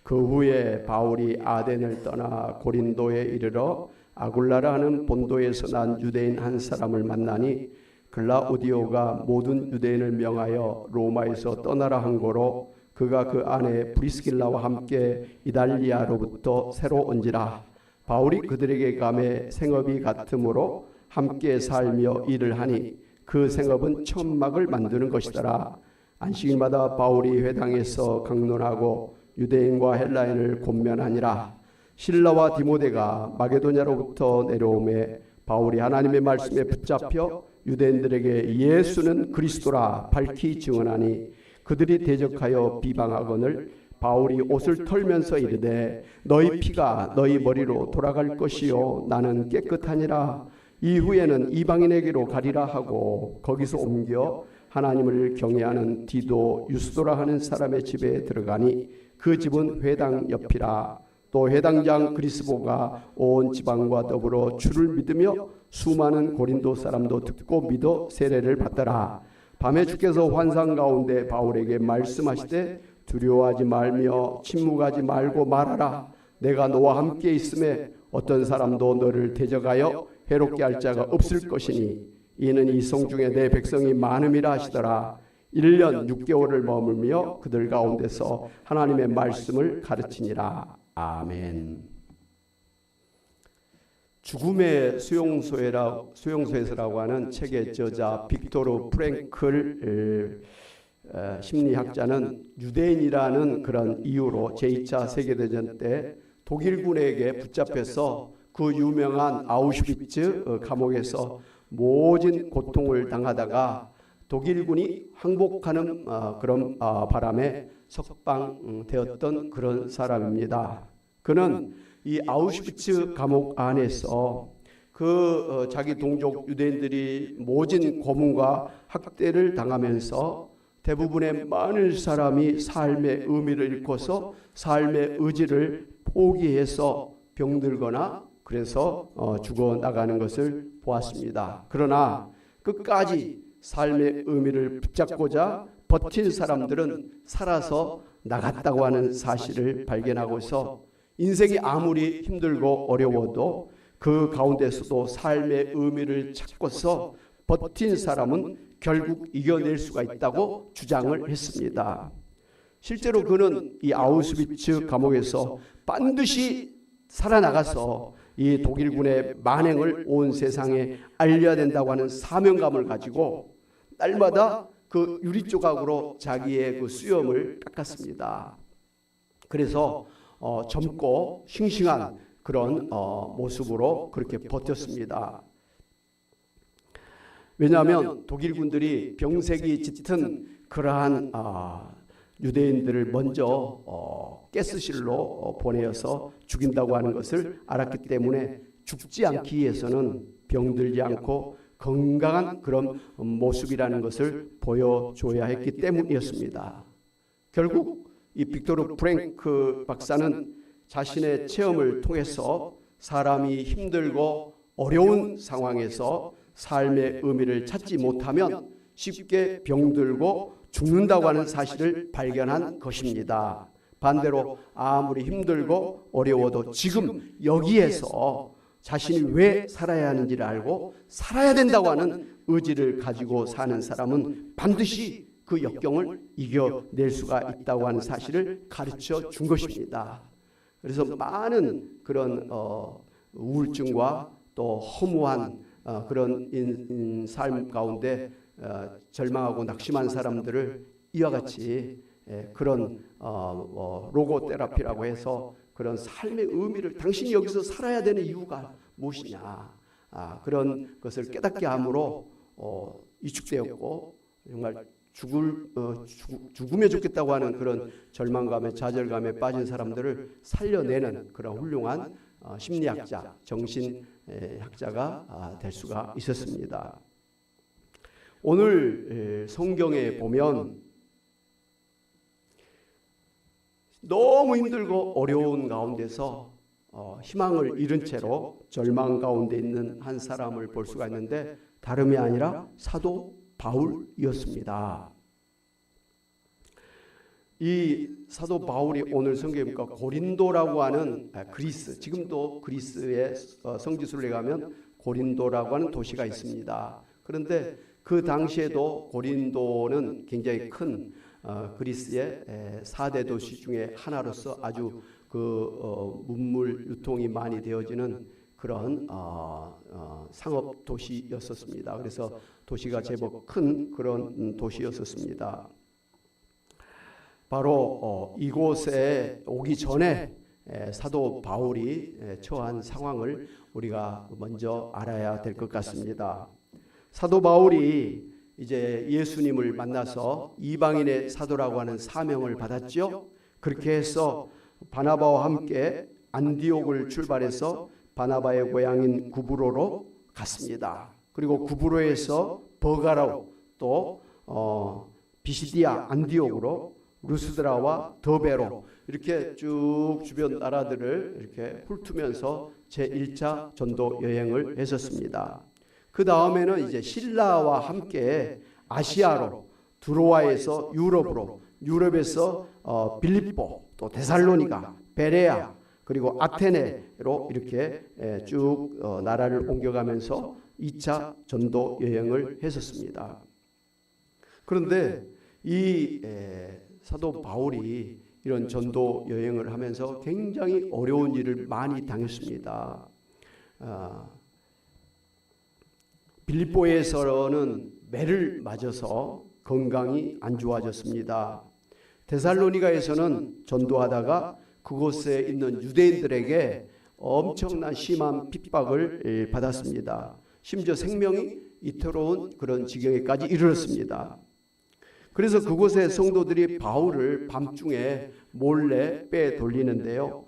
그 후에 바울이 아덴을 떠나 고린도에 이르러 아굴라라 하는 본도에서 난 유대인 한 사람을 만나니 글라우디오가 모든 유대인을 명하여 로마에서 떠나라 한 고로 그가 그 아내 브리스길라와 함께 이달리아로부터 새로 온지라. 바울이 그들에게 감에 생업이 같으므로 함께 살며 일을 하니 그 생업은 천막을 만드는 것이더라. 안식일마다 바울이 회당에서 강론하고 유대인과 헬라인을 권면하니라. 실라와 디모데가 마게도냐로부터 내려오매 바울이 하나님의 말씀에 붙잡혀 유대인들에게 예수는 그리스도라 밝히 증언하니 그들이 대적하여 비방하거늘 바울이 옷을 털면서 이르되 너희 피가 너희 머리로 돌아갈 것이요 나는 깨끗하니라. 이후에는 이방인에게로 가리라 하고 거기서 옮겨 하나님을 경외하는 디도 유스도라 하는 사람의 집에 들어가니 그 집은 회당 옆이라. 또 회당장 그리스보가 온 지방과 더불어 주를 믿으며 수많은 고린도 사람도 듣고 믿어 세례를 받더라. 밤에 주께서 환상 가운데 바울에게 말씀하시되 두려워하지 말며 침묵하지 말고 말하라. 내가 너와 함께 있음에 어떤 사람도 너를 대적하여 해롭게 할 자가 없을 것이니 이는 이 성 중에 내 백성이 많음이라 하시더라. 1년 6개월을 머물며 그들 가운데서 하나님의 말씀을 가르치니라. 아멘. 죽음의 수용소에서라고 하는 책의 저자 빅토르 프랭클 심리학자는 유대인이라는 그런 이유로 제2차 세계대전 때 독일군에게 붙잡혀서 그 유명한 아우슈비츠 감옥에서 모진 고통을 당하다가 독일군이 항복하는 그런 바람에 석방되었던 그런 사람입니다. 그는 이 아우슈비츠 감옥 안에서 자기 동족 유대인들이 모진 고문과 학대를 당하면서 대부분의 많은 사람이 삶의 의미를 잃고서 삶의 의지를 포기해서 병들거나 그래서 죽어나가는 것을 보았습니다. 그러나 끝까지 삶의 의미를 붙잡고자 버틴 사람들은 살아서 나갔다고 하는 사실을 발견하고서 인생이 아무리 힘들고 어려워도 그 가운데서도 삶의 의미를 찾고서 버틴 사람은 결국 이겨낼 수가 있다고 주장을 했습니다. 실제로 그는 이 아우슈비츠 감옥에서 반드시 살아나가서 이 독일군의 만행을 온 세상에 알려야 된다고 하는 사명감을 가지고 날마다 그 유리 조각으로 자기의 그 수염을 깎았습니다. 그래서 젊고 싱싱한 그런 모습으로 그렇게 버텼습니다. 왜냐하면 독일군들이 병색이 짙은 그러한 유대인들을 먼저 가스실로 보내어서 죽인다고 하는 것을 알았기 때문에 죽지 않기 위해서는 병들지 않고 건강한 그런 모습이라는 것을 보여줘야 했기 때문이었습니다. 결국 이 빅토르 프랭크 박사는 자신의 체험을 통해서 사람이 힘들고 어려운 상황에서 삶의 의미를 찾지 못하면 쉽게 병들고 죽는다고 하는 사실을 발견한 것입니다. 반대로 아무리 힘들고 어려워도 지금 여기에서 자신이 왜 살아야 하는지를 알고 살아야 된다고 하는 의지를 가지고 사는 사람은 반드시 그 역경을 이겨낼 수가 있다고 하는 사실을 가르쳐 준 것입니다. 그래서 많은 그런 우울증과 또 허무한 그런 삶 가운데 절망하고 낙심한 사람들을 이와 같이 그런 로고 테라피라고 해서 그런 삶의 의미를 당신이 여기서 살아야 되는 이유가 무엇이냐 그런 것을 깨닫게 함으로 이축되었고 정말 죽으면 좋겠다고 하는 그런 절망감에 좌절감에 빠진 사람들을 살려내는 그런 훌륭한 심리학자, 정신학자가 될 수가 있었습니다. 오늘 성경에 보면 너무 힘들고 어려운 가운데서 희망을 잃은 채로 절망 가운데 있는 한 사람을 볼 수가 있는데 다름이 아니라 사도 바울이었습니다. 이 사도 바울이 오늘 성경에 보니까 고린도라고 하는 그리스, 지금도 그리스의 성지순례 가면 고린도라고 하는 도시가 있습니다. 그런데 그 당시에도 고린도는 굉장히 큰 그리스의 4대 도시 중에 하나로서 아주 문물 유통이 많이 되어지는 그런 상업 도시였었습니다. 그래서 도시가 제법 큰 그런 도시였었습니다. 바로 이곳에 오기 전에 사도 바울이 처한 상황을 우리가 먼저 알아야 될 것 같습니다. 사도 바울이 이제 예수님을 만나서 이방인의 사도라고 하는 사명을 받았죠. 그렇게 해서 바나바와 함께 안디옥을 출발해서 바나바의 고향인 구브로로 갔습니다. 그리고 구브로에서 버가라로 또 비시디아 안디옥으로 루스드라와 더베로 이렇게 쭉 주변 나라들을 이렇게 훑으면서 제1차 전도 여행을 했었습니다. 그 다음에는 이제 신라와 함께 아시아로 드로아에서 유럽으로, 유럽에서 빌립보, 또 데살로니가, 베레아, 그리고 아테네로 이렇게 쭉 나라를 옮겨가면서 2차 전도 여행을 했었습니다. 그런데 이 사도 바울이 이런 전도 여행을 하면서 굉장히 어려운 일을 많이 당했습니다. 빌립보에서는 매를 맞아서 건강이 안 좋아졌습니다. 데살로니가에서는 전도하다가 그곳에 있는 유대인들에게 엄청난 심한 핍박을 받았습니다. 심지어 생명이 이태로운 그런 지경에까지 이르렀습니다. 그래서 그곳의 성도들이 바울을 밤중에 몰래 빼돌리는데요.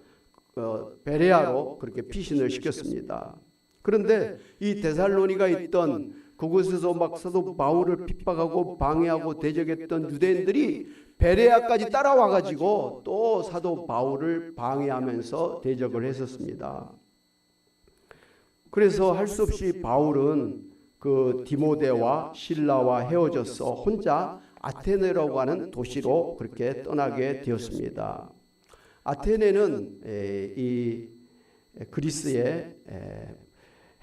베레아로 그렇게 피신을 시켰습니다. 그런데 이 데살로니가 있던 그곳에서 막 사도 바울을 핍박하고 방해하고 대적했던 유대인들이 베레아까지 따라와가지고 또 사도 바울을 방해하면서 대적을 했었습니다. 그래서 할 수 없이 바울은 그 디모데와 실라와 헤어져서 혼자 아테네라고 하는 도시로 그렇게 떠나게 되었습니다. 아테네는 이 그리스의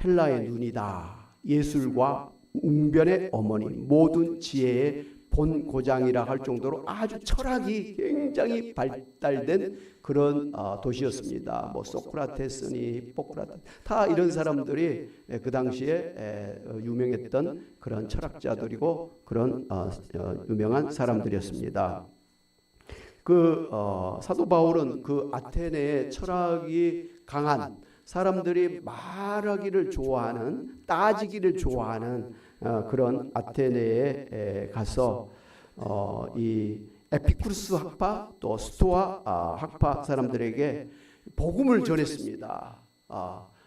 헬라의 눈이다. 예술과 웅변의 어머니, 모든 지혜의 본고장이라 할 정도로 아주 철학이 굉장히 발달된 그런 도시였습니다. 뭐 소크라테스니 히포크라테스 다 이런 사람들이 그 당시에 유명했던 그런 철학자들이고 그런 유명한 사람들이었습니다. 사도 바울은 그 아테네의 철학이 강한 사람들이 말하기를 좋아하는, 따지기를 좋아하는 그런 아테네에 가서 이 에피쿠르스 학파 또 스토아 학파 사람들에게 복음을 전했습니다.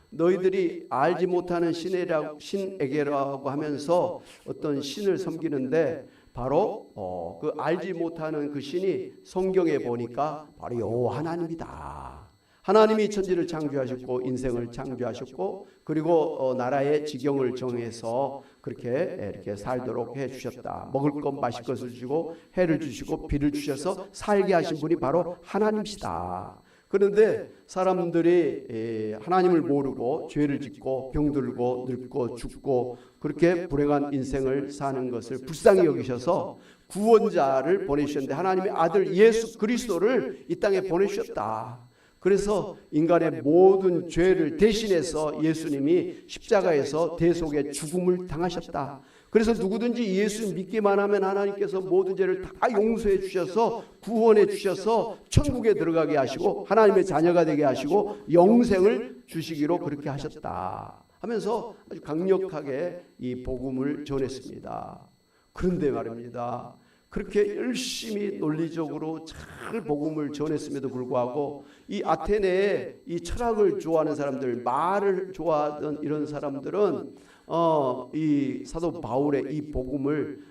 너희들이 알지 못하는 신에게라고 하면서 어떤 신을 섬기는데 바로 그 알지 못하는 그 신이 성경에 보니까 바로 여호와 하나님이다. 하나님이 천지를 창조하셨고 인생을 창조하셨고 그리고 나라의 지경을 정해서 그렇게 이렇게 살도록 해주셨다. 먹을 것 마실 것을 주시고 해를 주시고 비를 주셔서 살게 하신 분이 바로 하나님이시다. 그런데 사람들이 하나님을 모르고 죄를 짓고 병들고 늙고 죽고 그렇게 불행한 인생을 사는 것을 불쌍히 여기셔서 구원자를 보내주셨는데 하나님의 아들 예수 그리스도를 이 땅에 보내주셨다. 그래서 인간의 모든 죄를 대신해서 예수님이 십자가에서 대속의 죽음을 당하셨다. 그래서 누구든지 예수 믿기만 하면 하나님께서 모든 죄를 다 용서해 주셔서 구원해 주셔서 천국에 들어가게 하시고 하나님의 자녀가 되게 하시고 영생을 주시기로 그렇게 하셨다 하면서 아주 강력하게 이 복음을 전했습니다. 그런데 말입니다. 그렇게 열심히 논리적으로 잘 복음을 전했음에도 불구하고 이 아테네에 이 철학을 좋아하는 사람들, 말을 좋아하던 이런 사람들은 이 사도 바울의 이 복음을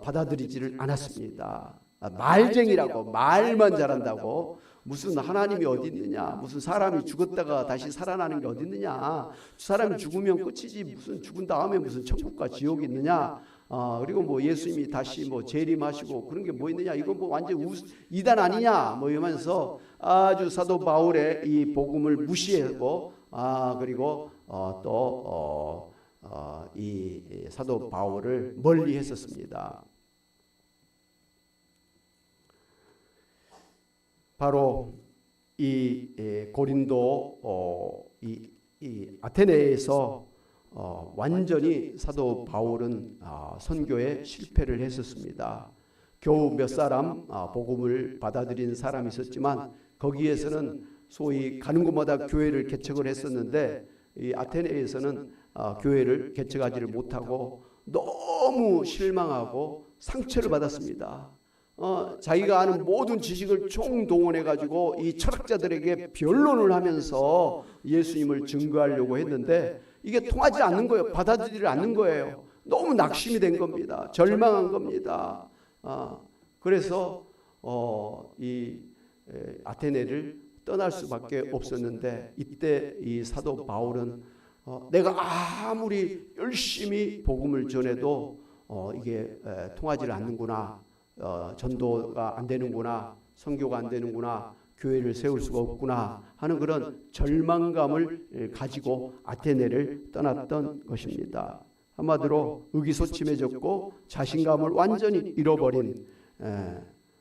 받아들이지를 않았습니다. 말쟁이라고, 말만 잘한다고, 무슨 하나님이 어디 있느냐, 무슨 사람이 죽었다가 다시 살아나는 게 어디 있느냐, 사람이 죽으면 끝이지 무슨 죽은 다음에 무슨 천국과 지옥이 있느냐, 그리고 뭐 예수님이 다시 뭐 재림하시고 그런 게 뭐 있느냐, 이거 뭐 완전 이단 아니냐 뭐 이러면서 아주 사도 바울의 이 복음을 무시하고 그리고 이 사도 바울을 멀리 했었습니다. 바로 이 고린도 이 아테네에서 완전히 사도 바울은 선교에 실패를 했었습니다. 겨우 몇 사람 복음을 받아들인 사람이 있었지만 거기에서는 소위 가는 곳마다 교회를 개척을 했었는데 이 아테네에서는 교회를 개척하지를 못하고 너무 실망하고 상처를 받았습니다. 자기가 아는 모든 지식을 총동원해 가지고 이 철학자들에게 변론을 하면서 예수님을 증거하려고 했는데 이게 통하지 않는 거예요. 받아들이지 않는 거예요. 너무 낙심이 된 겁니다. 절망한 겁니다. 그래서 이 아테네를 떠날 수밖에 없었는데 이때 이 사도 바울은 내가 아무리 열심히 복음을 전해도 이게 통하지 않는구나, 전도가 안 되는구나, 선교가 안 되는구나, 교회를 세울 수가 없구나 하는 그런 절망감을 가지고 아테네를 떠났던 것입니다. 한마디로 의기소침해졌고 자신감을 완전히 잃어버린,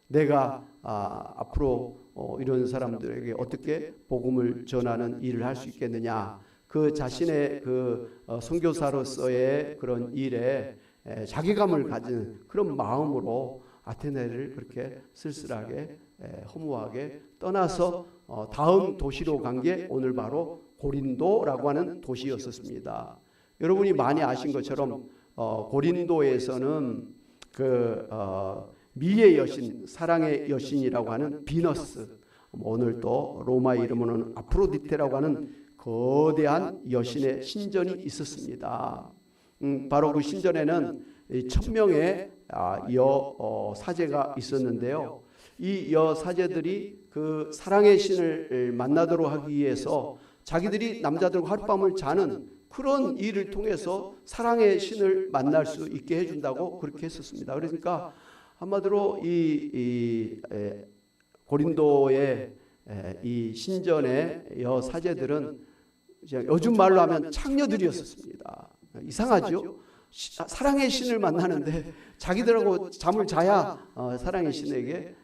내가 앞으로 이런 사람들에게 어떻게 복음을 전하는 일을 할 수 있겠느냐, 그 자신의 그 선교사로서의 그런 일에 자괴감을 가진 그런 마음으로 아테네를 그렇게 쓸쓸하게 허무하게 떠나서 다음 도시로 간 게 오늘 바로 고린도라고 하는 도시였었습니다. 여러분이 많이 아신 것처럼 고린도에서는 그 미의 여신, 사랑의 여신이라고 하는 비너스, 오늘 또 로마 이름으로는 아프로디테라고 하는 거대한 여신의 신전이 있었습니다. 바로 그 신전에는 1000명의 여사제가 있었는데요. 이 여사제들이 그 사랑의 신을 만나도록 하기 위해서 자기들이 남자들과 하룻밤을 자는 그런 일을 통해서 사랑의 신을 만날 수 있게 해준다고 그렇게 했었습니다. 그러니까 한마디로 이 고린도의 이 신전의 여사제들은 요즘 말로 하면 창녀들이었습니다. 이상하죠? 사랑의 신을 만나는데 자기들하고 잠을 자야 사랑의 신에게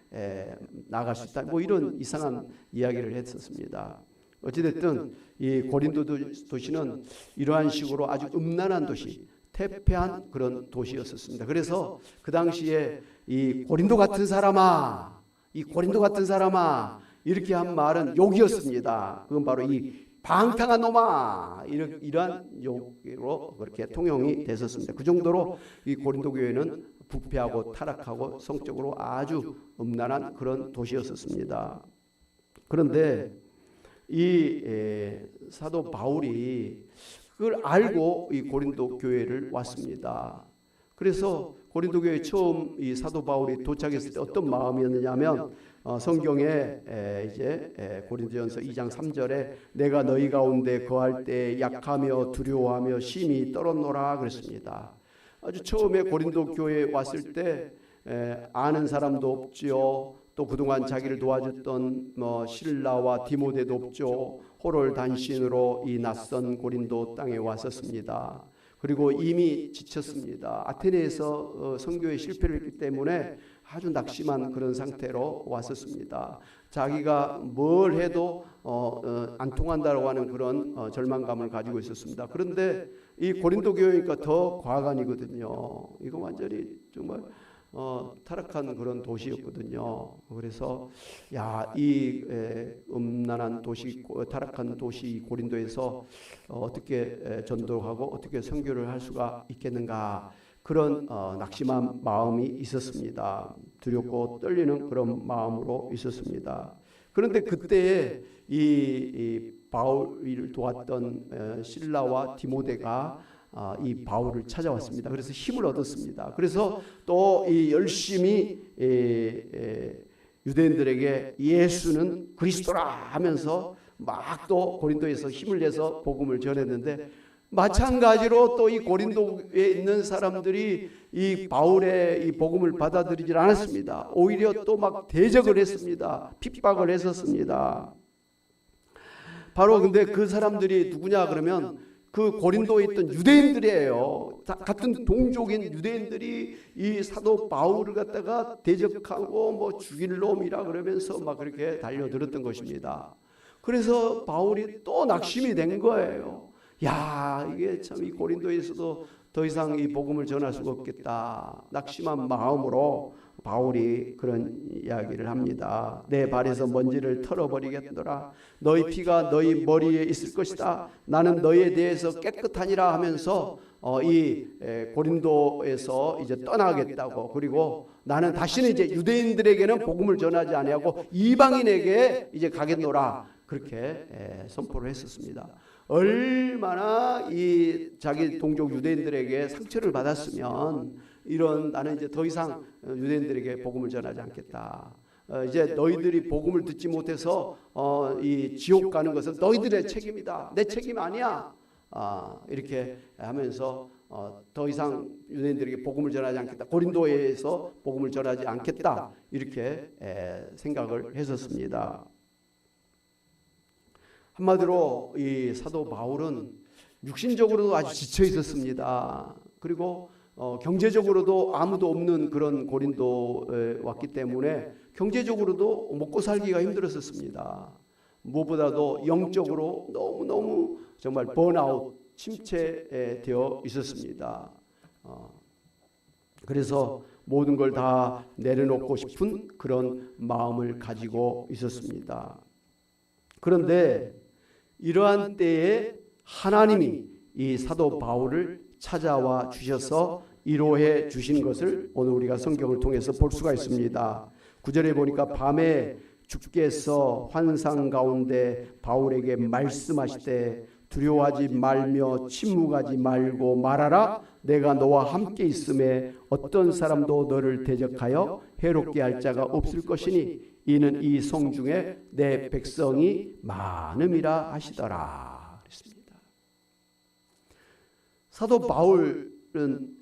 나갈 수 있다, 뭐 이런 이상한 이야기를 했었습니다. 어찌됐든 이 고린도 도시는 이러한 식으로 아주 음란한 도시, 퇴폐한 그런 도시였었습니다. 그래서 그 당시에 이 고린도 같은 사람아, 이 고린도 같은 사람아 이렇게 한 말은 욕이었습니다. 그건 바로 이 방탕한 놈아, 이러한 욕으로 그렇게 통용이 됐었습니다. 그 정도로 이 고린도 교회는 부패하고 타락하고 성적으로 아주 음란한 그런 도시였었습니다. 그런데 이 사도 바울이 그걸 알고 이 고린도 교회를 왔습니다. 그래서 고린도 교회에 처음 이 사도 바울이 도착했을 때 어떤 마음이었느냐면 성경에 이제 고린도전서 2장 3절에 내가 너희 가운데 거할 때 약하며 두려워하며 심히 떨었노라 그랬습니다. 아주 처음에 고린도 교회에 왔을 때 아는 사람도 없지요. 또 그동안 자기를 도와줬던 실라와 디모데도 없죠. 호롤단신으로 이 낯선 고린도 땅에 왔었습니다. 그리고 이미 지쳤습니다. 아테네에서 선교에 실패를 했기 때문에 아주 낙심한 그런 상태로 왔었습니다. 자기가 뭘 해도 안 통한다고 하는 그런 절망감을 가지고 있었습니다. 그런데 이 고린도 교회니까 더 과간이거든요. 이거 완전히 정말 타락한 그런 도시였거든요. 그래서 이 음란한 도시, 타락한 도시 고린도에서 어떻게 전도하고 어떻게 선교를 할 수가 있겠는가, 그런 낙심한 마음이 있었습니다. 두렵고 떨리는 그런 마음으로 있었습니다. 그런데 그때에 이 바울을 도왔던 실라와 디모데가 이 바울을 찾아왔습니다. 그래서 힘을 얻었습니다. 그래서 또 이 열심히 유대인들에게 예수는 그리스도라 하면서 막 또 고린도에서 힘을 내서 복음을 전했는데 마찬가지로 또 이 고린도에 있는 사람들이 이 바울의 이 복음을 받아들이질 않았습니다. 오히려 또 막 대적을 했습니다. 핍박을 했었습니다. 바로 근데 그 사람들이 누구냐 그러면 그 고린도에 있던 유대인들이에요. 같은 동족인 유대인들이 이 사도 바울을 갖다가 대적하고 뭐 죽일 놈이라 그러면서 막 그렇게 달려들었던 것입니다. 그래서 바울이 또 낙심이 된 거예요. 야, 이게 참 이 고린도에서도 더 이상 이 복음을 전할 수가 없겠다. 낙심한 마음으로 바울이 그런 이야기를 합니다. 내 발에서 먼지를 털어버리겠노라. 너희 피가 너희 머리에 있을 것이다. 나는 너희에 대해서 깨끗하니라 하면서 이 고린도에서 이제 떠나겠다고, 그리고 나는 다시는 이제 유대인들에게는 복음을 전하지 아니하고 이방인에게 이제 가겠노라. 그렇게 선포를 했었습니다. 얼마나 이 자기 동족 유대인들에게 상처를 받았으면 이런 나는 이제 더 이상 유대인들에게 복음을 전하지 않겠다. 이제 너희들이 복음을 듣지 못해서 이 지옥 가는 것은 너희들의 책임이다. 내 책임 아니야. 이렇게 하면서 더 이상 유대인들에게 복음을 전하지 않겠다. 고린도에서 복음을 전하지 않겠다. 이렇게 생각을 했었습니다. 한마디로 이 사도 바울은 육신적으로도 아주 지쳐 있었습니다. 그리고 경제적으로도 아무도 없는 그런 고린도에 왔기 때문에 경제적으로도 먹고 살기가 힘들었었습니다. 무엇보다도 영적으로 너무너무 정말 번아웃, 침체되어 있었습니다. 그래서 모든 걸 다 내려놓고 싶은 그런 마음을 가지고 있었습니다. 그런데 이러한 때에 하나님이 이 사도 바울을 찾아와 주셔서 위로해 주신 것을 오늘 우리가 성경을 통해서 볼 수가 있습니다. 9절에 보니까 밤에 주께서 환상 가운데 바울에게 말씀하시되 두려워하지 말며 침묵하지 말고 말하라. 내가 너와 함께 있음에 어떤 사람도 너를 대적하여 해롭게 할 자가 없을 것이니 이는 이 성 중에 내 백성이 많음이라 하시더라. 그랬습니다. 사도 바울은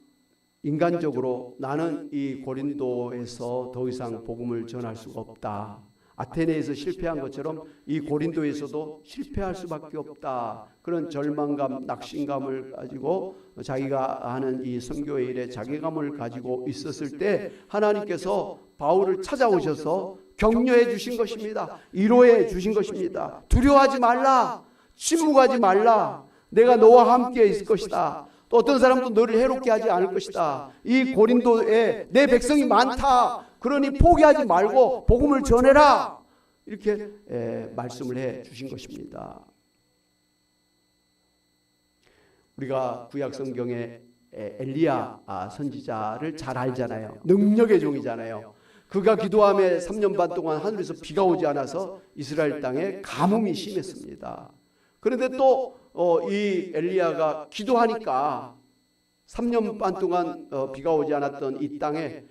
인간적으로 나는 이 고린도에서 더 이상 복음을 전할 수가 없다. 아테네에서 실패한 것처럼 이 고린도에서도 실패할 수밖에 없다. 그런 절망감, 낙심감을 가지고 자기가 하는 이 선교의 일에 자괴감을 가지고 있었을 때 하나님께서 바울을 찾아오셔서 격려해 주신 것입니다. 위로해 주신 것입니다. 두려워하지 말라. 침묵하지 말라. 내가 너와 함께 있을 것이다. 또 어떤 사람도 너를 해롭게 하지 않을 것이다. 이 고린도에 내 백성이 많다. 그러니 포기하지 말고 복음을 전해라. 이렇게 말씀을 해 주신 것입니다. 우리가 구약 성경에 엘리야 선지자를 잘 알잖아요. 능력의 종이잖아요. 그가 기도함에 3년 반 동안 하늘에서 비가 오지 않아서 이스라엘 땅에 가뭄이 심했습니다. 그런데 또 이 엘리야가 기도하니까 3년 반 동안 비가 오지 않았던 이 땅에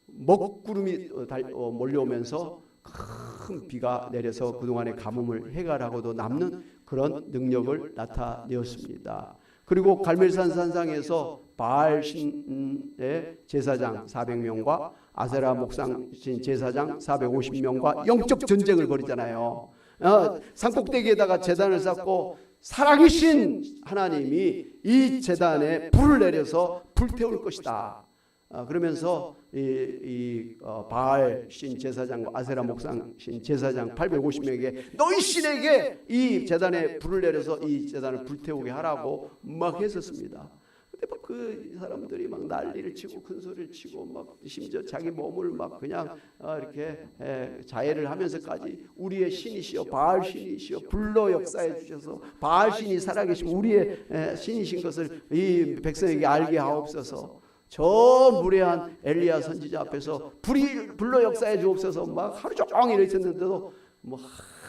먹구름이 몰려오면서 큰 비가 내려서 그동안의 가뭄을 해결하고도 남는 그런 능력을 나타내었습니다. 그리고 갈멜산 산상에서 바알 신의 제사장 400명과 아세라 목상 신 제사장 450명과 영적 전쟁을 벌이잖아요. 산꼭대기에다가 제단을 쌓고 살아계신 하나님이 이 제단에 불을 내려서 불태울 것이다. 그러면서 바알 신 제사장과 아세라 목상 신 제사장 850명에게 너희 신에게 이 제단에 불을 내려서 이 제단을 불태우게 하라고 막 했었습니다. 근데 막 그 사람들이 막 난리를 치고 큰 소리를 치고 막 심지어 자기 몸을 막 그냥 이렇게 자해를 하면서까지 우리의 신이시여 바알 신이시여 불로 역사해 주셔서 바알 신이 살아계신 우리의 신이신 것을 이 백성에게 알게 하옵소서. 저 무례한 엘리야 선지자 앞에서 불로 역사해 주옵소서. 막 하루 종일 있었는데도 뭐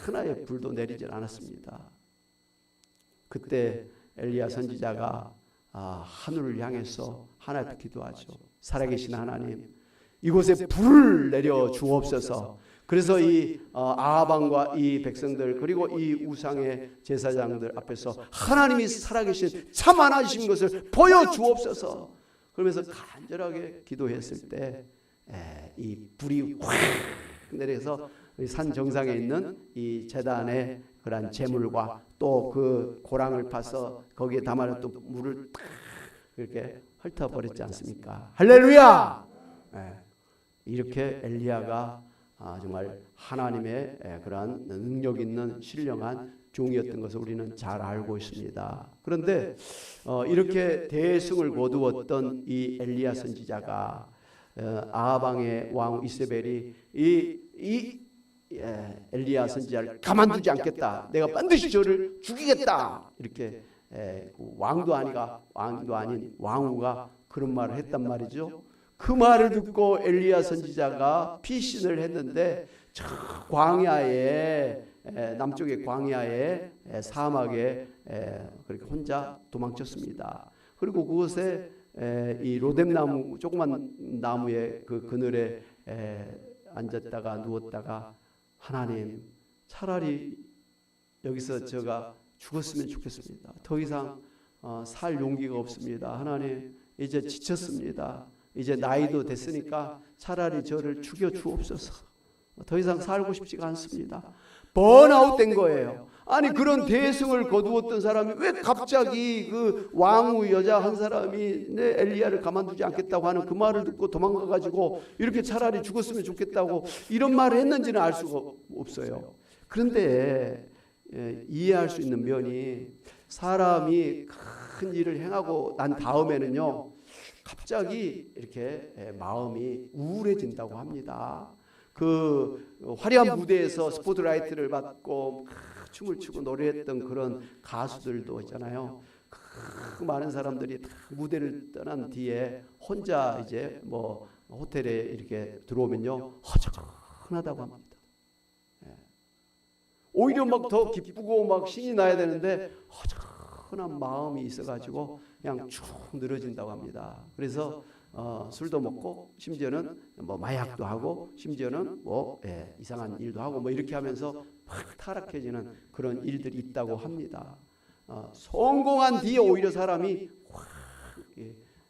하나의 불도 내리질 않았습니다. 그때 엘리야 선지자가 하늘을 향해서 하나님께 기도하죠. 살아계신 하나님, 이곳에 불을 내려 주옵소서. 그래서 이 아하방과 이 백성들 그리고 이 우상의 제사장들 앞에서 하나님이 살아계신 참 하나이신 것을 보여주옵소서. 그러면서 간절하게 기도했을 때 이 불이 확 내려서 산 정상에 있는 이 제단의 그러한 제물과 또 그 고랑을 파서 거기에 담아놨던 물을 탁 이렇게 훑어버렸지 않습니까? 할렐루야! 이렇게 엘리야가 정말 하나님의 그러한 능력 있는 신령한 종이었던 것을 우리는 잘 알고 있습니다. 그런데 이렇게 대승을 거두었던 이 엘리야 선지자가 아하방의 왕 이세벨이 이 엘리야 선지자를 가만두지 않겠다. 내가 반드시 저를 죽이겠다. 이렇게 왕도 아닌 왕후가 그런 말을 했단 말이죠. 그 말을 듣고 엘리야 선지자가 피신을 했는데 저 광야에 남쪽의 광야에 사막에 그렇게 혼자 도망쳤습니다. 그리고 그곳에 이 로뎀나무 조그만 나무의 그 그늘에 앉았다가 누웠다가 하나님 차라리 여기서 제가 죽었으면 좋겠습니다. 더 이상 살 용기가 없습니다. 하나님 이제 지쳤습니다. 이제 나이도 됐으니까 차라리 저를 죽여 주옵소서. 더 이상 살고 싶지가 않습니다. 번아웃 된 거예요. 아니 그런 대승을 거두었던 사람이 왜 갑자기 그 왕후 여자 한 사람이 내 엘리야를 가만두지 않겠다고 하는 그 말을 듣고 도망가가지고 이렇게 차라리 죽었으면 좋겠다고 이런 말을 했는지는 알 수가 없어요. 그런데 이해할 수 있는 면이 사람이 큰 일을 행하고 난 다음에는요 갑자기 이렇게 마음이 우울해진다고 합니다. 그 화려한 무대에서 스포트라이트를 받고 춤을 추고 노래했던 그런 가수들도 있잖아요. 그 많은 사람들이 무대를 떠난 뒤에 혼자 이제 뭐 호텔에 이렇게 들어오면요 허전하다고 합니다. 오히려 막 더 기쁘고 막 신이 나야 되는데 허전한 마음이 있어가지고 그냥 쭉 늘어진다고 합니다. 그래서 술도 먹고 심지어는 뭐 마약도 하고 심지어는 뭐 이상한 일도 하고 뭐 이렇게 하면서 확 타락해지는 그런 일들이 있다고 합니다. 성공한 뒤에 오히려 사람이 확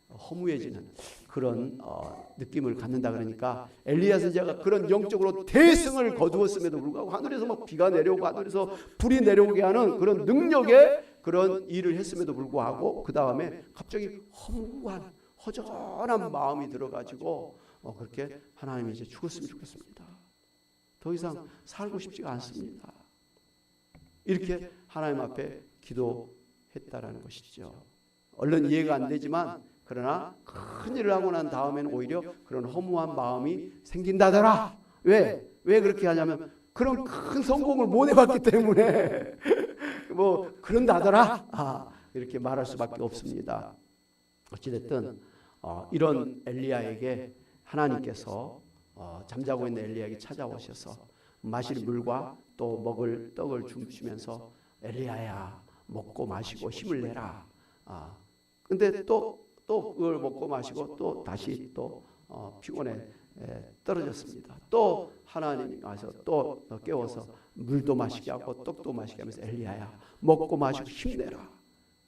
허무해지는 그런 느낌을 갖는다. 그러니까 엘리야 선지자가 그런 영적으로 대승을 거두었음에도 불구하고 하늘에서 막 비가 내려오고 하늘에서 불이 내려오게 하는 그런 능력의 그런 일을 했음에도 불구하고 그 다음에 갑자기 허무한 허전한 마음이 들어가지고 그렇게 하나님이 이제 죽었으면 좋겠습니다. 더 이상 살고 싶지가 않습니다. 이렇게 하나님 앞에 기도했다라는 것이죠. 얼른 이해가 안 되지만 그러나 큰 일을 하고 난 다음에는 오히려 그런 허무한 마음이 생긴다더라. 왜 그렇게 하냐면 그런 큰 성공을 못 해봤기 때문에 뭐 그런다더라. 이렇게 말할 수밖에 없습니다. 어찌됐든 이런 엘리야에게 하나님께서 잠자고 있는 엘리야에게 찾아오셔서 마실 물과 또 먹을 떡을 주시면서 엘리야야 먹고 마시고 힘을 내라. 근데 또 그걸 먹고 마시고 또 다시 또 피곤에 떨어졌습니다. 또 하나님이 와서 또 깨워서 물도 마시게 하고 떡도 마시게 하면서 엘리야야 먹고 마시고 힘내라.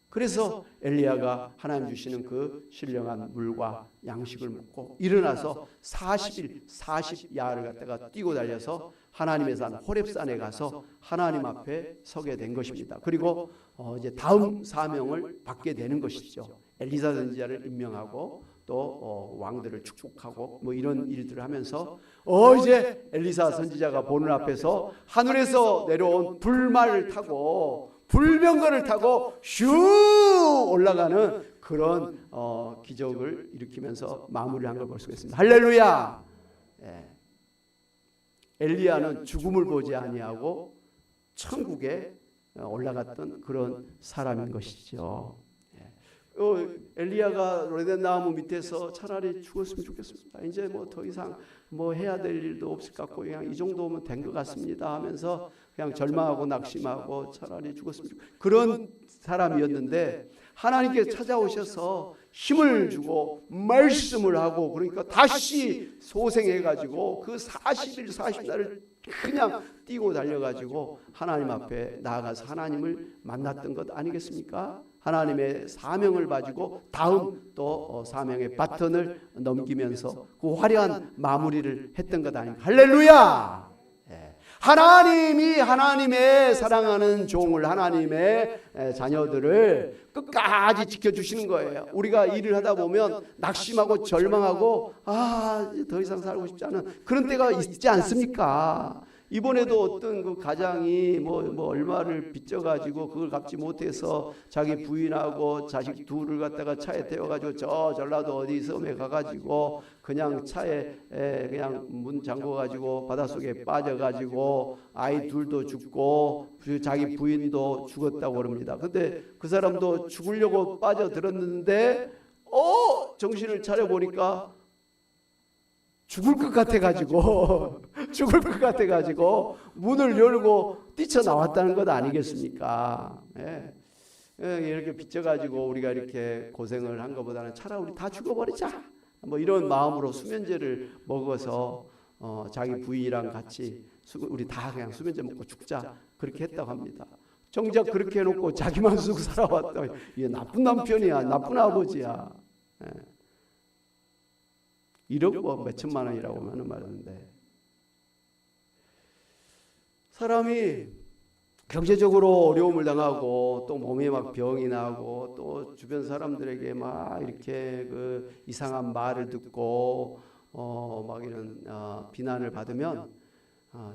그래서 엘리야가 하나님 주시는 그 신령한 물과 양식을 먹고 일어나서 40일 40야를 갖다가 뛰고 달려서 하나님의 산 호렙산에 가서 하나님 앞에 서게 된 것입니다. 그리고 이제 다음 사명을 받게 되는 것이죠. 엘리사 선지자를 임명하고 또 왕들을 축복하고 뭐 이런 일들을 하면서 이제 엘리사 선지자가 보는 앞에서 하늘에서 내려온 불말을 타고 불병거를 타고 슉 올라가는 그런 기적을 일으키면서 마무리한 걸 볼 수가 있습니다. 할렐루야. 엘리야는 죽음을 보지 아니하고 천국에 올라갔던 그런 사람인 것이죠. 엘리야가 로뎀나무 밑에서 차라리 죽었으면 좋겠습니다. 이제 뭐 더 이상 뭐 해야 될 일도 없을 것 같고 그냥 이 정도면 된 것 같습니다 하면서 그냥 절망하고 낙심하고 차라리 죽었으면 좋겠습니다. 그런 사람이었는데 하나님께 찾아오셔서 힘을 주고 말씀을 하고, 그러니까 다시 소생해가지고 그 40일 40날을 그냥 뛰고 달려가지고 하나님 앞에 나아가서 하나님을 만났던 것 아니겠습니까? 하나님의 사명을 가지고 다음 또 사명의 바톤을 넘기면서 그 화려한 마무리를 했던 것 아닙니까? 할렐루야! 하나님이 하나님의 사랑하는 종을, 하나님의 자녀들을 끝까지 지켜주시는 거예요. 우리가 일을 하다 보면 낙심하고 절망하고 더 이상 살고 싶지 않은 그런 때가 있지 않습니까? 이번에도 어떤 그 가장이 뭐 얼마를 빚져가지고 그걸 갚지 못해서 자기 부인하고 자식 둘을 갖다가 차에 태워가지고 저 전라도 어디 섬에 가가지고 그냥 차에 그냥 문 잠궈가지고 바닷속에 빠져가지고 아이 둘도 죽고 자기 부인도 죽었다고 그럽니다. 근데 그 사람도 죽으려고 빠져들었는데 정신을 차려보니까 죽을 것 같아가지고 문을 열고 뛰쳐나왔다는 것 아니겠습니까? 이렇게 빚져가지고 우리가 이렇게 고생을 한 것보다는 차라리 우리 다 죽어버리자, 뭐 이런 마음으로 수면제를 먹어서 자기 부인이랑 같이 우리 다 그냥 수면제 먹고 죽자, 그렇게 했다고 합니다. 정작 그렇게 해놓고 자기만 쓰고 살아왔다. 이게 나쁜 남편이야, 나쁜 아버지야. 1억 뭐 몇천만 원이라고 하는 말인데, 사람이 경제적으로 어려움을 당하고 또 몸에 막 병이 나고 또 주변 사람들에게 막 이렇게 그 이상한 말을 듣고 막 이런 비난을 받으면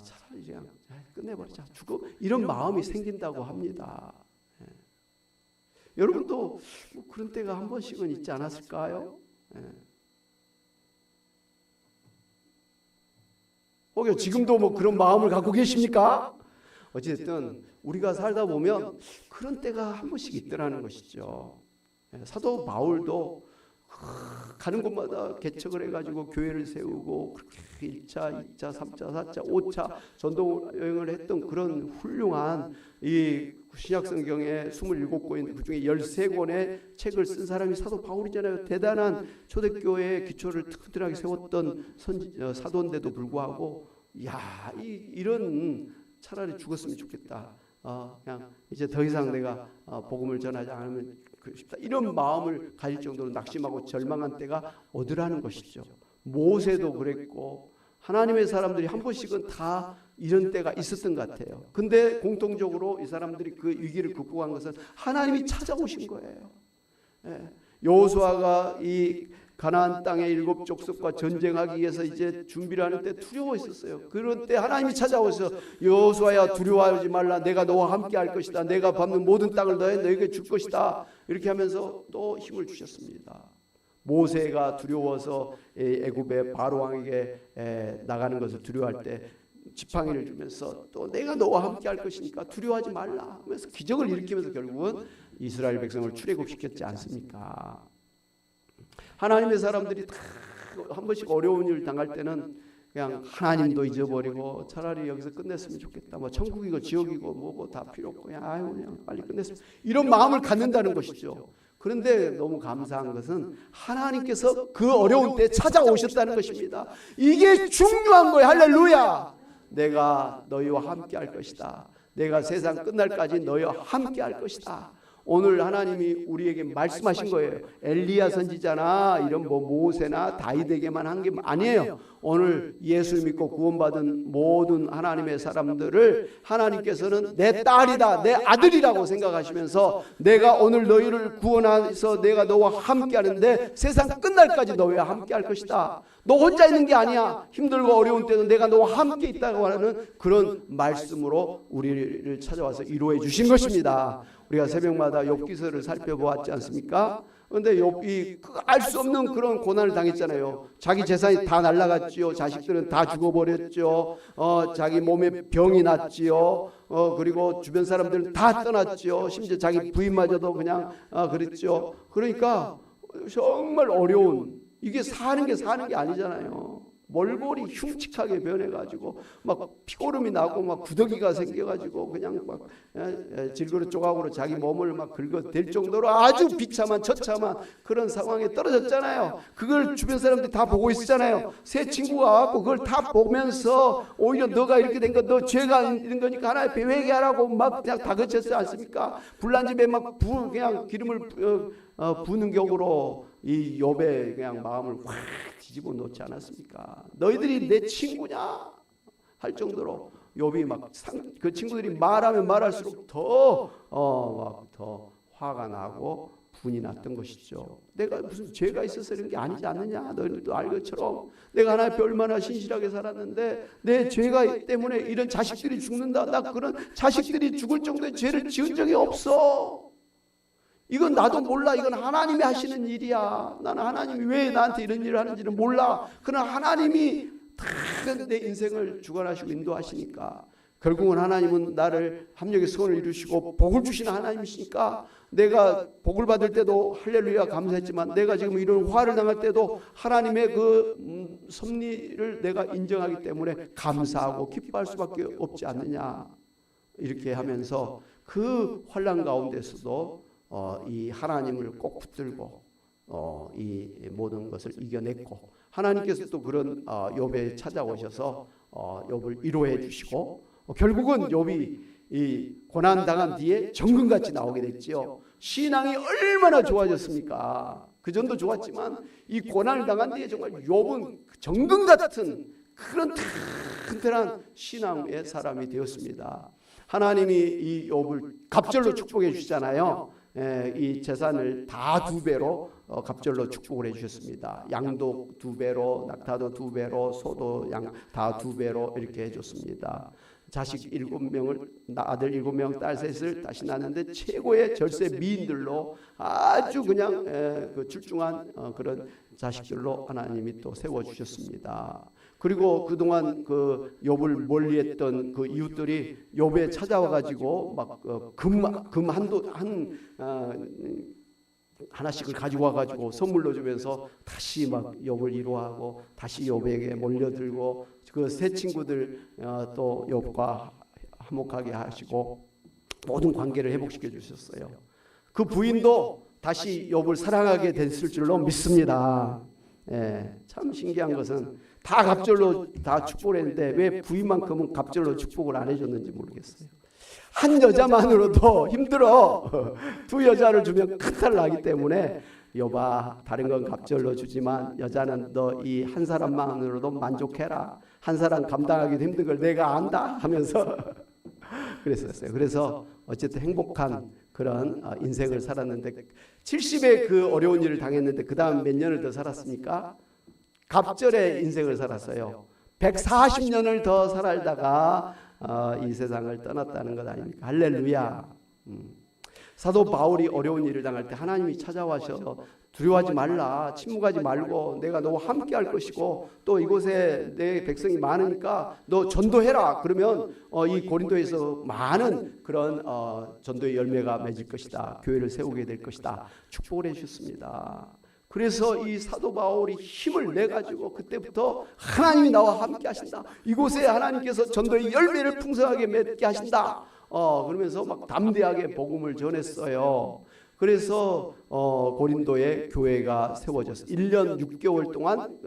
차라리 그냥 끝내버리자, 죽어, 이런 마음이 생긴다고 합니다. 여러분도 뭐 그런 때가 한 번씩은 있지 않았을까요? 혹여 지금도 뭐 그런 마음을 갖고 계십니까? 어쨌든 우리가 살다 보면 그런 때가 한 번씩 있더라는 것이죠. 사도 바울도 가는 곳마다 개척을 해가지고 교회를 세우고 그렇게 1차, 2차, 3차, 4차, 5차 전도 여행을 했던 그런 훌륭한 이 신약 성경에 27권인데 그중에 13권의 책을 쓴 사람이 사도 바울이잖아요. 대단한 초대교회의 기초를 튼튼하게 세웠던 사도인데도 불구하고 이런 차라리 죽었으면 좋겠다. 그냥 이제 더 이상 내가 복음을 전하지 않으면 싶다, 이런 마음을 가질 정도로 낙심하고 절망한 때가 어디라는 것이죠. 모세도 그랬고 하나님의 사람들이 한 번씩은 다 이런 때가 있었던 것 같아요. 근데 공통적으로 이 사람들이 그 위기를 극복한 것은 하나님이 찾아오신 거예요. 여호수아가 이 가나안 땅의 7 족속과 전쟁하기 위해서 이제 준비를 하는데 두려워했었어요. 그런 때 하나님이 찾아오셔서 여호수아야 두려워하지 말라, 내가 너와 함께 할 것이다, 내가 밟는 모든 땅을 너에게 줄 것이다, 이렇게 하면서 또 힘을 주셨습니다. 모세가 두려워서 애굽의 바로 왕에게 나가는 것을 두려워할 때 지팡이를 주면서 또 내가 너와 함께 할 것이니까 두려워하지 말라 하면서 기적을 일으키면서 결국은 이스라엘 백성을 출애굽시켰지 않습니까? 하나님의 사람들이 다 한 번씩 어려운 일 당할 때는 그냥 하나님도 잊어버리고 차라리 여기서 끝냈으면 좋겠다, 뭐 천국이고 지옥이고 뭐고 다 필요 없고 그냥 빨리 끝냈으면, 이런 마음을 갖는다는 것이죠. 그런데 너무 감사한 것은 하나님께서 그 어려운 때 찾아오셨다는 것입니다. 이게 중요한 거예요. 할렐루야. 내가 너희와 함께 할 것이다, 내가 세상 끝날까지 너희와 함께 할 것이다. 오늘 하나님이 우리에게 말씀하신 거예요. 엘리야 선지자나 이런 뭐 모세나 다윗에게만 한 게 아니에요. 오늘 예수 믿고 구원받은 모든 하나님의 사람들을 하나님께서는 내 딸이다, 내 아들이라고 생각하시면서 내가 오늘 너희를 구원해서 내가 너와 함께 하는데 세상 끝날까지 너희와 함께 할 것이다. 너 혼자 있는 게 아니야. 힘들고 어려운 때도 내가 너와 함께 있다고 하는 그런 말씀으로 우리를 찾아와서 위로해 주신 것입니다. 우리가 새벽마다 욥기서를 살펴보았지 않습니까? 그런데 욥이 알 수 없는 그런 고난을 당했잖아요. 자기 재산이 다 날아갔지요. 자식들은 다 죽어버렸죠. 자기 몸에 병이 났지요. 그리고 주변 사람들은 다 떠났지요. 심지어 자기 부인마저도 그냥 그랬죠. 그러니까 정말 어려운, 이게 사는 게 아니잖아요. 몰골이 흉측하게 변해가지고 막 피고름이 나고 막 구더기가 생겨가지고 그냥 막 질그릇 조각으로 자기 몸을 막 긁어댈 정도로 아주 비참한 처참한 그런 상황에 떨어졌잖아요. 그걸 주변 사람들이 다 보고 있었잖아요. 새 친구가 와갖고 그걸 다 보면서 오히려 너가 이렇게 된 거 너 죄가 있는 거니까 하나님 앞에 회개하라고 막 그냥 다그쳤지 않습니까? 불난 집에 막 그냥 기름을 부는 격으로 이 욥의 그냥 마음을 확 뒤집어 놓지 않았습니까? 너희들이 내 친구냐 할 정도로 욥이 막 그 친구들이 말하면 말할수록 더 화가 나고 분이 났던 것이죠. 내가 무슨 죄가 있어서 이런 게 아니지 않느냐? 너희들도 알 것처럼 내가 하나님 앞에 얼마나 신실하게 살았는데 내 죄가 때문에 이런 자식들이 죽는다. 나 그런 자식들이 죽을 정도의 죄를 지은 적이 없어. 이건 나도 몰라. 이건 하나님이 하시는 일이야. 나는 하나님이 왜 나한테 이런 일을 하는지는 몰라. 그러나 하나님이 다 내 인생을 주관하시고 인도하시니까 결국은 하나님은 나를 합력의 소원을 이루시고 복을 주시는 하나님이시니까 내가 복을 받을 때도 할렐루야 감사했지만 내가 지금 이런 화를 당할 때도 하나님의 그 섭리를 내가 인정하기 때문에 감사하고 기뻐할 수밖에 없지 않느냐. 이렇게 하면서 그 환난 가운데서도 이 하나님을 꼭 붙들고 이 모든 것을 이겨냈고 하나님께서 또 그런 욥에 찾아오셔서 욥을 위로해 주시고 결국은 욥이 이 고난 당한 뒤에 정금같이 나오게 됐지요. 신앙이 얼마나 좋아졌습니까? 그 전도 좋았지만 이 고난을 당한 뒤에 정말 욥은 정금 같은 그런 튼튼한 신앙의 사람이 되었습니다. 하나님이 이 욥을 갑절로 축복해 주시잖아요. 이 재산을 다 2배로 갑절로 축복을 해주셨습니다. 양도 2배로, 낙타도 2배로, 소도 양 다 2배로 이렇게 해줬습니다. 자식 7명을 아들 7명, 딸 3을 다시 낳았는데 최고의 절세 미인들로 아주 그냥 그 출중한 그런 자식들로 하나님이 또 세워주셨습니다. 그리고 그동안 그 욥을 멀리했던 그 이웃들이 욥에 찾아와가지고 막 금 하나씩을 가지고 와가지고 선물로 주면서 다시 막 욥을 위로하고 다시 욥에게 몰려들고 그 세 친구들 또 욥과 화목하게 하시고 모든 관계를 회복시켜 주셨어요. 그 부인도 다시 욥을 사랑하게 됐을 줄로 믿습니다. 참 신기한 것은 다 갑절로 다 축복을 했는데 왜 부인만큼은 갑절로 축복을 안 해줬는지 모르겠어요. 한 여자만으로도 힘들어. 2 여자를 주면 큰탈 나기 때문에 여봐 다른 건 갑절로 주지만 여자는 너 이 한 사람만으로도 만족해라. 한 사람 감당하기도 힘든 걸 내가 안다 하면서 그랬었어요. 그래서 어쨌든 행복한 그런 인생을 살았는데 70의 그 어려운 일을 당했는데 그 다음 몇 년을 더 살았습니까? 갑절의 인생을 살았어요. 140년을 더 살다가 이 세상을 떠났다는 것 아닙니까? 할렐루야. 사도 바울이 어려운 일을 당할 때 하나님이 찾아와서 두려워하지 말라, 침묵하지 말고 내가 너와 함께 할 것이고 또 이곳에 내 백성이 많으니까 너 전도해라. 그러면 이 고린도에서 많은 그런 전도의 열매가 맺을 것이다. 교회를 세우게 될 것이다. 축복을 해주셨습니다. 그래서 이 사도 바울이 힘을 내가지고 그때부터 하나님이 나와 함께 하신다. 이곳에 하나님께서 전도의 열매를 풍성하게 맺게 하신다. 그러면서 막 담대하게 복음을 전했어요. 그래서 고린도에 교회가 세워졌어요. 1년 6개월 동안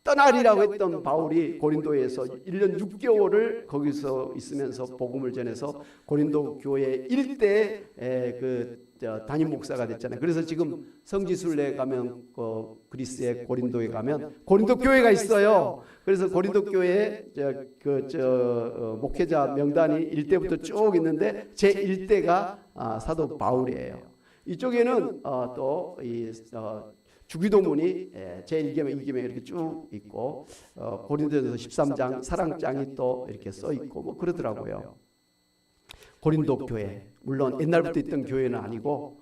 떠나리라고 했던 바울이 고린도에서 1년 6개월을 거기서 있으면서 복음을 전해서 고린도 교회 일대의 그 담임 목사가 됐잖아요. 그래서 지금 성지순례 가면 그리스의 고린도에 가면 고린도 교회가 있어요. 그래서 고린도 교회에 목회자 명단이 1대부터 쭉 있는데 제 1대가 사도 바울이에요. 이쪽에는 또 이 주기도문이 제1계명, 2계명 이렇게 쭉 있고 고린도전서 13장 사랑장이 또 이렇게 써 있고 뭐 그러더라고요. 고린도 교회 물론 옛날부터 있던 교회는 아니고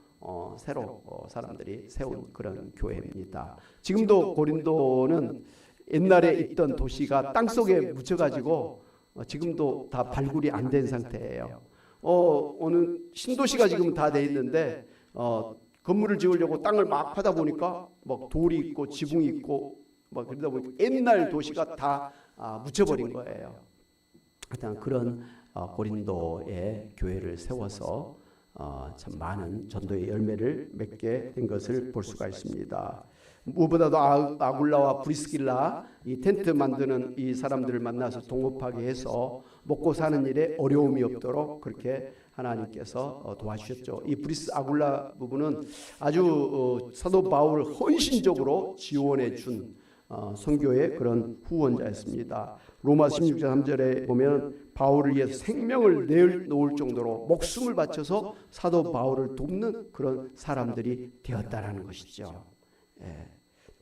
새로 사람들이 세운 그런 교회입니다. 지금도 고린도는 옛날에 있던 도시가 땅속에 묻혀가지고 지금도 다 발굴이 안 된 상태예요. 어느 신도시가 지금 다 돼 있는데 건물을 지으려고 땅을 막 파다 보니까 막 돌이 있고 지붕이 있고 뭐 그러다 보니 옛날 도시가 다 묻혀버린 거예요. 하여튼 그런 고린도에 교회를 세워서 참 많은 전도의 열매를 맺게 된 것을 볼 수가 있습니다. 무엇보다도 아굴라와 브리스길라 이 텐트 만드는 이 사람들을 만나서 동업하게 해서 먹고 사는 일에 어려움이 없도록 그렇게 하나님께서 도와주셨죠. 이 아굴라 부분은 아주 사도 바울을 헌신적으로 지원해 준 선교의 그런 후원자였습니다. 로마 16장 3절에 보면 바울을 위해서 생명을 내놓을 정도로 목숨을 바쳐서 사도 바울을 돕는 그런 사람들이 되었다라는 것이죠.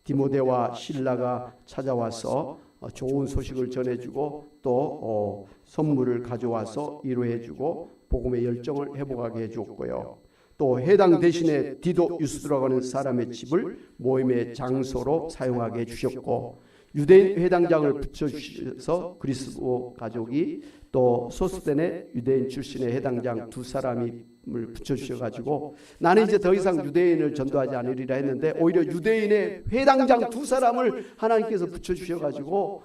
디모데와 실라가 찾아와서 좋은 소식을 전해주고 또 선물을 가져와서 위로해주고 복음의 열정을 회복하게 해주었고요. 또 해당 대신에 디도 유스도라고 하는 사람의 집을 모임의 장소로 사용하게 해주셨고, 유대인 회당장을 붙여주셔서 그리스도 가족이 또 소스덴의 유대인 출신의 회당장 두 사람을 붙여주셔가지고 나는 이제 더 이상 유대인을 전도하지 않으리라 했는데 오히려 유대인의 회당장 두 사람을 하나님께서 붙여주셔가지고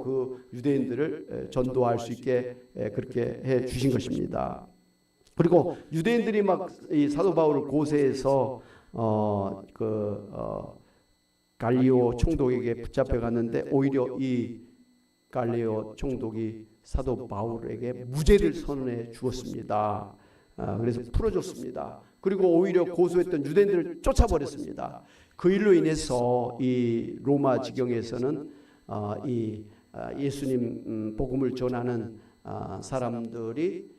그 유대인들을 전도할 수 있게 그렇게 해 주신 것입니다. 그리고 유대인들이 막 이 사도 바울을 고세해서 갈리오 총독에게 붙잡혀 갔는데 오히려 이 갈리오 총독이 사도 바울에게 무죄를 선언해 주었습니다. 그래서 풀어줬습니다. 그리고 오히려 고소했던 유대인들을 쫓아버렸습니다. 그 일로 인해서 이 로마 지경에서는 이 예수님 복음을 전하는 사람들이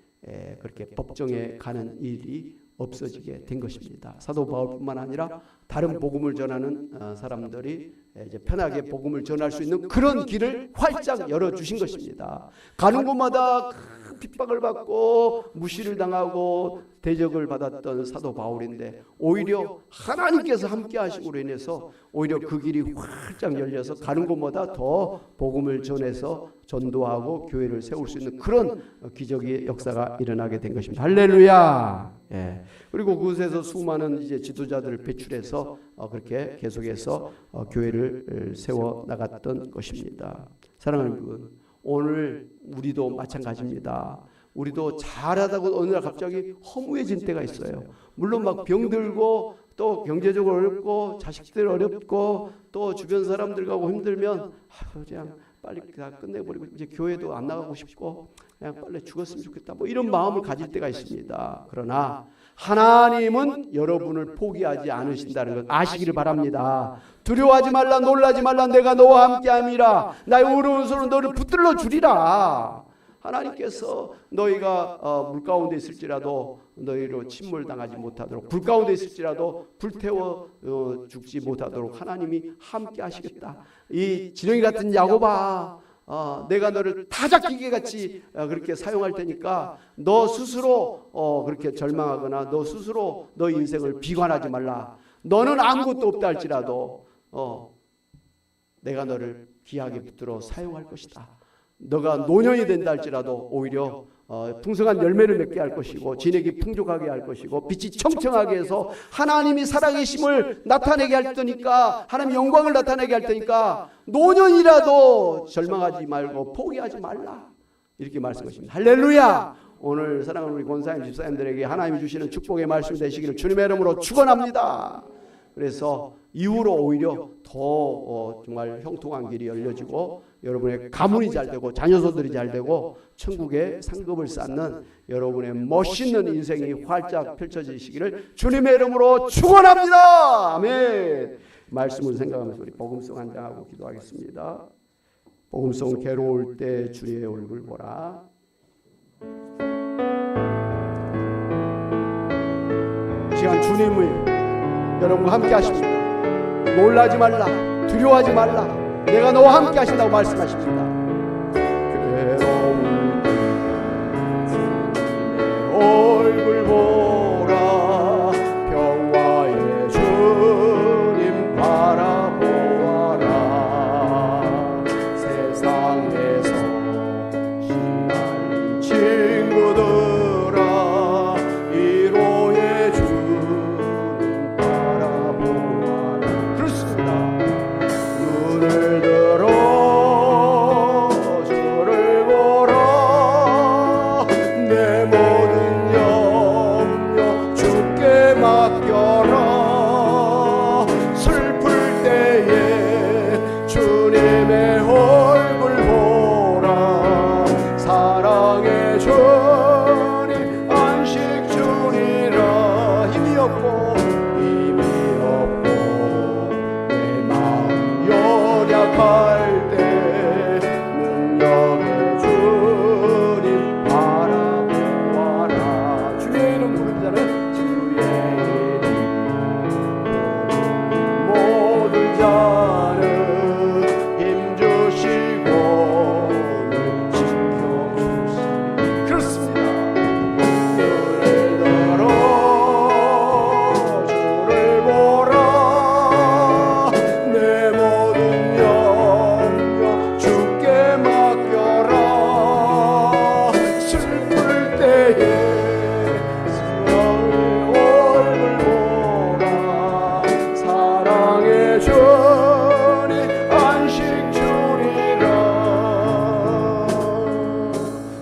그렇게 법정에 가는 일이 없어지게 된 것입니다. 사도 바울뿐만 아니라 다른 복음을 전하는 사람들이 이제 편하게 복음을 전할 수 있는 그런 길을 활짝 열어주신 것입니다. 가는 곳마다 핍박을 받고 무시를 당하고 대적을 받았던 사도 바울인데 오히려 하나님께서 함께 하심으로 인해서 오히려 그 길이 활짝 열려서 가는 곳마다 더 복음을 전해서 전도하고 교회를 세울 수 있는 그런 기적의 역사가 일어나게 된 것입니다. 할렐루야. 그리고 그곳에서 수많은 이제 지도자들을 배출해서 그렇게 계속해서 교회를 세워 나갔던 것입니다. 사랑하는 여러분, 오늘 우리도 마찬가지입니다. 우리도 잘하다고 어느 날 갑자기 허무해진 때가 있어요. 물론 막 병들고 또 경제적으로 어렵고 자식들 어렵고 또 주변 사람들하고 힘들면 그냥 빨리 다 끝내버리고 이제 교회도 안 나가고 싶고 그냥 빨리 죽었으면 좋겠다 뭐 이런 마음을 가질 때가 있습니다. 그러나 하나님은 여러분을 포기하지 않으신다는 것 아시기를 바랍니다. 두려워하지 말라, 놀라지 말라, 내가 너와 함께함이라. 나의 오른손으로 너를 붙들어 주리라. 하나님께서 너희가 물 가운데 있을지라도 너희로 침몰당하지 못하도록, 불 가운데 있을지라도 불태워 죽지 못하도록 하나님이 함께 하시겠다. 이 지렁이 같은 야곱아, 내가 너를 타작기계 같이 그렇게 사용할 테니까 너 스스로 그렇게 절망하거나 너 스스로 너 인생을 비관하지 말라. 너는 아무것도 없다 할지라도 내가 너를 귀하게 붙들어 사용할 것이다. 너가 노년이 된다 할지라도 오히려 풍성한 열매를 맺게 할 것이고 진액이 풍족하게 할 것이고 빛이 청청하게 해서 하나님이 살아계심을 나타내게 할 테니까, 하나님의 영광을 나타내게 할 테니까 노년이라도 절망하지 말고 포기하지 말라. 이렇게 말씀하십니다. 할렐루야. 오늘 사랑하는 우리 권사님 집사님들에게 하나님이 주시는 축복의 말씀 되시기를 주님의 이름으로 축원합니다. 그래서 이후로 오히려 더 정말 형통한 길이 열려지고 여러분의 가문이 잘 되고 자녀손들이 잘 되고 천국의 상급을 쌓는 여러분의 멋있는 인생이 활짝 펼쳐지시기를 주님의 이름으로 축원합니다. 아멘. 말씀을 생각하면서 우리 복음송 한 장하고 기도하겠습니다. 복음송 괴로울 때 주의 얼굴 보라. 이 시간 주님을 여러분과 함께 하십니다. 놀라지 말라, 두려워하지 말라, 내가 너와 함께 하신다고 말씀하십니다.